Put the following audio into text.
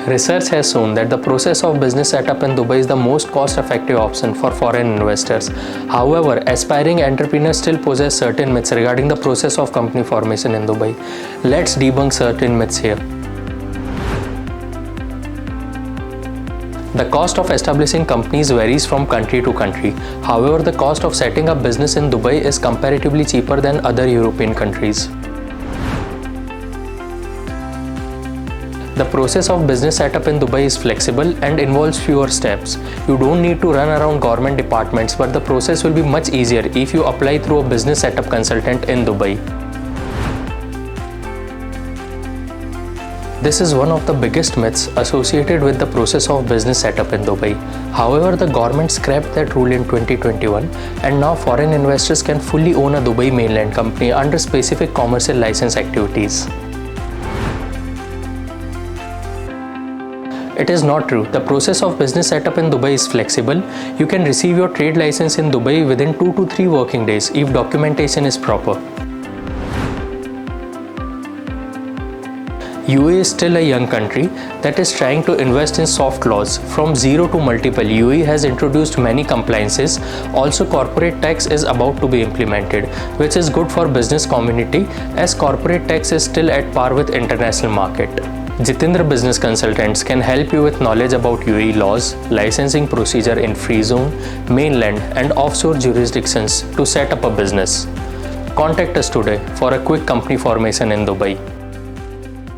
Research has shown that the process of business setup in Dubai is the most cost-effective option for foreign investors. However, aspiring entrepreneurs still possess certain myths regarding the process of company formation in Dubai. Let's debunk certain myths here. The cost of establishing companies varies from country to country. However, the cost of setting up business in Dubai is comparatively cheaper than other European countries. The process of business setup in Dubai is flexible and involves fewer steps. You don't need to run around government departments, but the process will be much easier if you apply through a business setup consultant in Dubai. This is one of the biggest myths associated with the process of business setup in Dubai. However, the government scrapped that rule in 2021 and now foreign investors can fully own a Dubai mainland company under specific commercial license activities. It is not true. The process of business setup in Dubai is flexible. You can receive your trade license in Dubai within 2 to 3 working days if documentation is proper. UAE is still a young country that is trying to invest in soft laws. From zero to multiple, UAE has introduced many compliances. Also, corporate tax is about to be implemented, which is good for business community as corporate tax is still at par with international market. Jitendra Business Consultants can help you with knowledge about UAE laws, licensing procedure in free zone, mainland and offshore jurisdictions to set up a business. Contact us today for a quick company formation in Dubai.